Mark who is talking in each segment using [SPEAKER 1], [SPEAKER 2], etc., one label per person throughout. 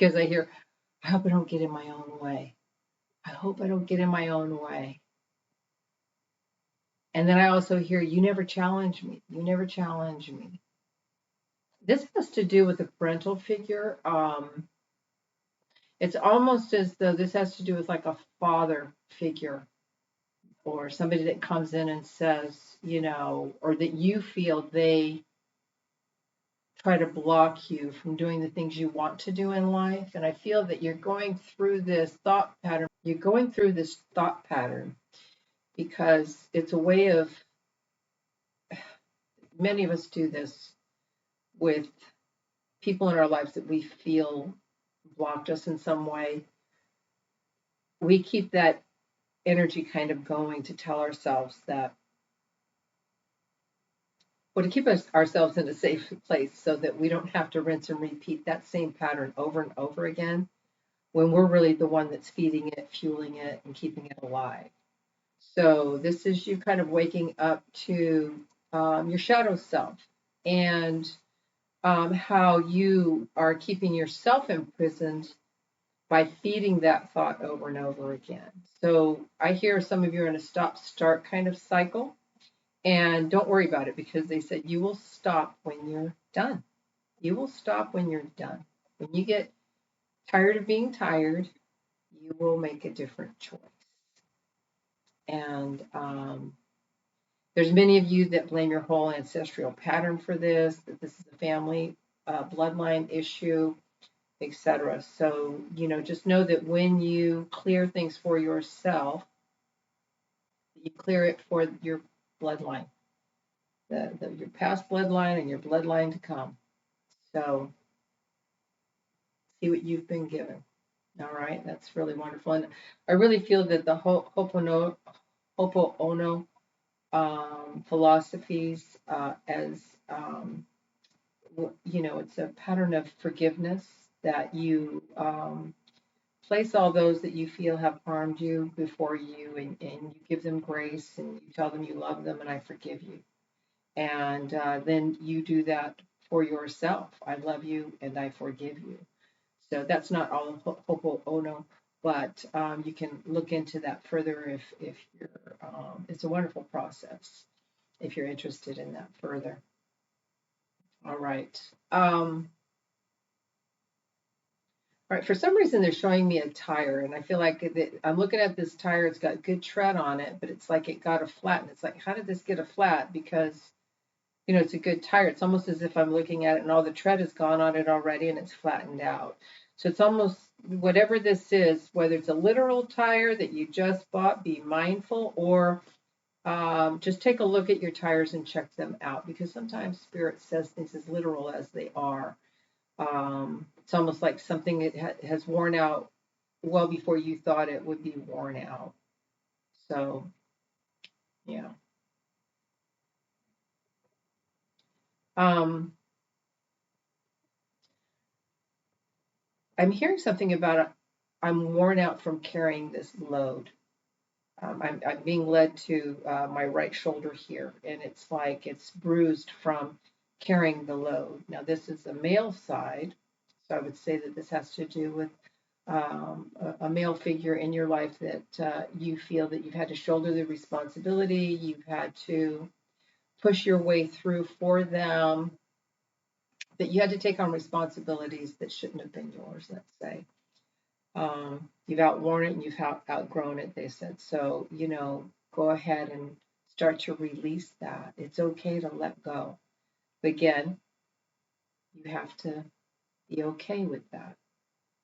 [SPEAKER 1] because I hear, I hope I don't get in my own way. I hope I don't get in my own way. And then I also hear, you never challenge me. You never challenge me. This has to do with a parental figure. It's almost as though this has to do with like a father figure or somebody that comes in and says, or that you feel they try to block you from doing the things you want to do in life. And I feel that you're going through this thought pattern. You're going through this thought pattern because it's a way of, many of us do this with people in our lives that we feel blocked us in some way. We keep that energy kind of going to tell ourselves that, well, to keep ourselves in a safe place so that we don't have to rinse and repeat that same pattern over and over again when we're really the one that's feeding it, fueling it, and keeping it alive. So this is you kind of waking up to your shadow self and how you are keeping yourself imprisoned by feeding that thought over and over again. So I hear some of you are in a stop-start kind of cycle. And don't worry about it because they said you will stop when you're done. You will stop when you're done. When you get tired of being tired, you will make a different choice. And there's many of you that blame your whole ancestral pattern for this, that this is a family bloodline issue, etc. So, just know that when you clear things for yourself, you clear it for your bloodline, your past bloodline and your bloodline to come. So see what you've been given. All right, that's really wonderful. And I really feel that the Ho'oponopono philosophies as, it's a pattern of forgiveness that you place all those that you feel have harmed you before you and you give them grace and you tell them you love them and I forgive you. And then you do that for yourself. I love you and I forgive you. So that's not all Ho'oponopono, but you can look into that further if you're. It's a wonderful process if you're interested in that further. All right. All right. For some reason, they're showing me a tire, and I feel like I'm looking at this tire. It's got good tread on it, but it's like it got a flat, and it's like, how did this get a flat? Because it's a good tire. It's almost as if I'm looking at it and all the tread is gone on it already and it's flattened out. So it's almost whatever this is, whether it's a literal tire that you just bought, be mindful, or just take a look at your tires and check them out because sometimes Spirit says things as literal as they are. It's almost like something that has worn out well before you thought it would be worn out. So, yeah. Um, I'm hearing something about I'm worn out from carrying this load. I'm being led to my right shoulder here, and it's like it's bruised from carrying the load. Now, this is the male side, so I would say that this has to do with a male figure in your life that you feel that you've had to shoulder the responsibility, you've had to push your way through for them, that you had to take on responsibilities that shouldn't have been yours, let's say. You've outworn it and you've outgrown it, they said. So, go ahead and start to release that. It's okay to let go. But again, you have to be okay with that.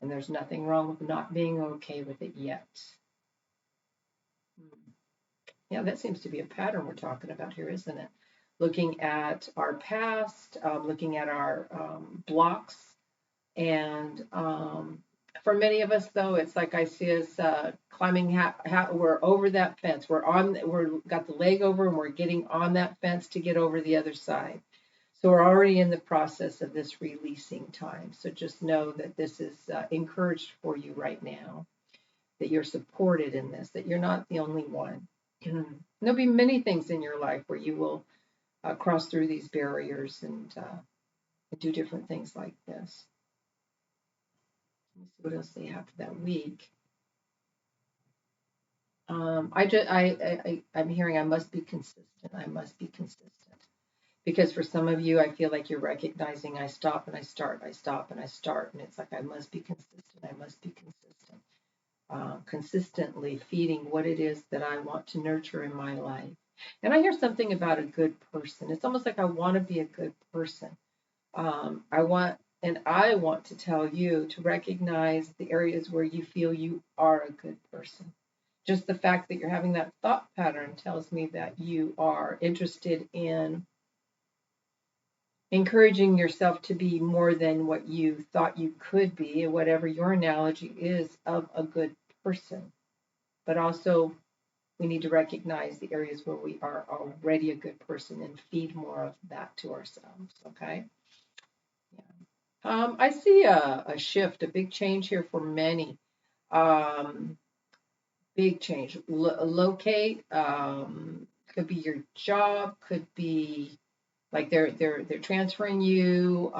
[SPEAKER 1] And there's nothing wrong with not being okay with it yet. Yeah, that seems to be a pattern we're talking about here, isn't it? Looking at our past, looking at our blocks, and for many of us, though, it's like I see us climbing. We're over that fence. We're got the leg over, and we're getting on that fence to get over the other side. So we're already in the process of this releasing time. So just know that this is encouraged for you right now. That you're supported in this. That you're not the only one. There'll be many things in your life where you will cross through these barriers and do different things like this. Let me see what else they have for that week. I'm hearing I must be consistent. I must be consistent. Because for some of you, I feel like you're recognizing I stop and I start, I stop and I start. And it's like I must be consistent. I must be consistent. Consistently feeding what it is that I want to nurture in my life. And I hear something about a good person. It's almost like I want to be a good person. I want to tell you to recognize the areas where you feel you are a good person. Just the fact that you're having that thought pattern tells me that you are interested in encouraging yourself to be more than what you thought you could be, whatever your analogy is of a good person. But also, we need to recognize the areas where we are already a good person and feed more of that to ourselves. Okay. I see a shift, a big change here for many. Um, Big change. Locate could be your job, could be like they're transferring you.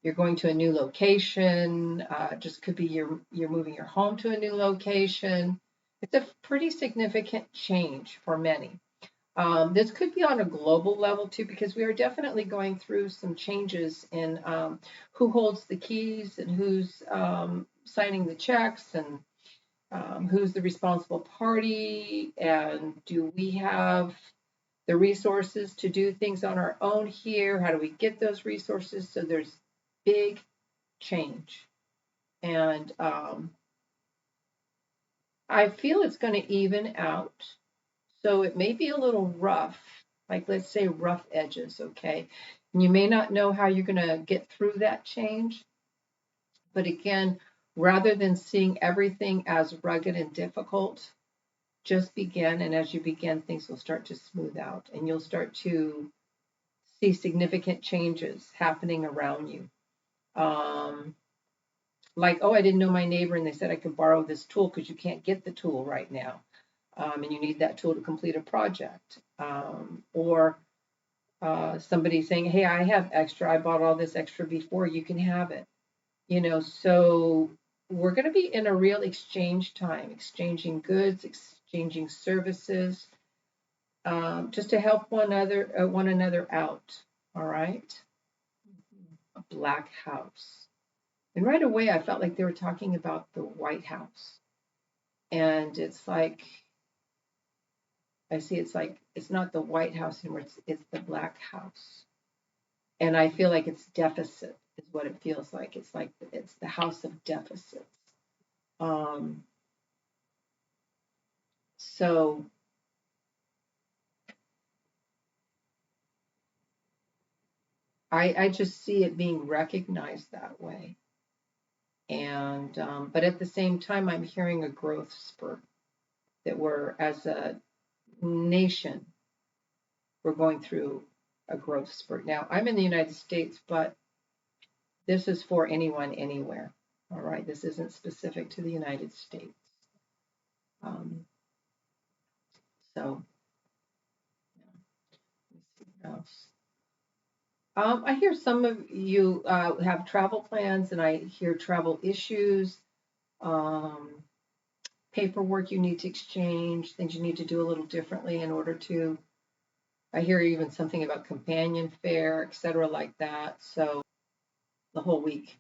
[SPEAKER 1] You're going to a new location. Just could be you're moving your home to a new location. It's a pretty significant change for many. This could be on a global level too, because we are definitely going through some changes in who holds the keys and who's signing the checks and who's the responsible party, and do we have the resources to do things on our own here? How do we get those resources? So there's big change. And I feel it's going to even out. So it may be a little rough, like let's say rough edges, okay? And you may not know how you're going to get through that change. But again, rather than seeing everything as rugged and difficult, just begin. And as you begin, things will start to smooth out and you'll start to see significant changes happening around you. Like, oh, I didn't know my neighbor and they said I could borrow this tool because you can't get the tool right now. And you need that tool to complete a project. Or somebody saying, hey, I have extra. I bought all this extra before. You can have it. So we're going to be in a real exchange time, exchanging goods, exchanging services, just to help one another out. All right. A black house. And right away, I felt like they were talking about the White House. And it's like, I see it's like, it's not the White House anymore, it's the Black House. And I feel like it's deficit, is what it feels like. It's like it's the house of deficits. Um, so I just see it being recognized that way. And but at the same time, I'm hearing a growth spurt that we're as a nation, we're going through a growth spurt. Now, I'm in the United States, but this is for anyone, anywhere. All right, this isn't specific to the United States. Um, so, let's see what else. I hear some of you have travel plans, and I hear travel issues, um, paperwork you need to exchange, things you need to do a little differently in order to. I hear even something about companion fare, etc., like that. So the whole week.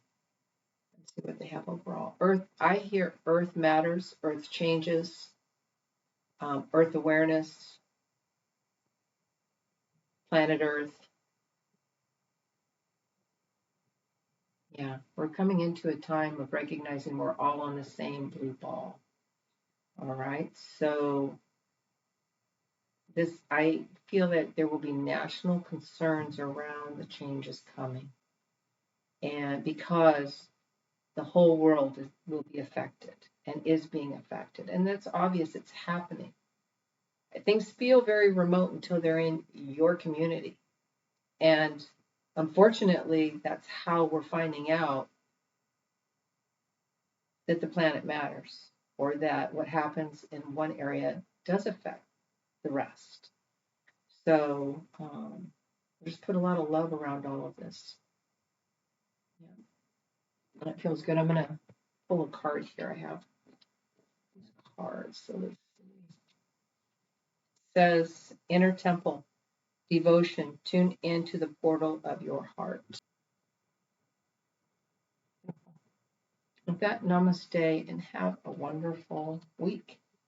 [SPEAKER 1] Let's see what they have overall. Earth. I hear Earth matters, Earth changes, Earth awareness, planet Earth. Yeah, we're coming into a time of recognizing we're all on the same blue ball. All right, so I feel that there will be national concerns around the changes coming, and because the whole world will be affected and is being affected, and that's obvious. It's happening. Things feel very remote until they're in your community, and unfortunately, that's how we're finding out that the planet matters, or that what happens in one area does affect the rest. So just put a lot of love around all of this. Yeah. That feels good. I'm going to pull a card here. I have these cards. So let's see. It says Inner Temple Devotion. Tune into the portal of your heart. With that, namaste and have a wonderful week.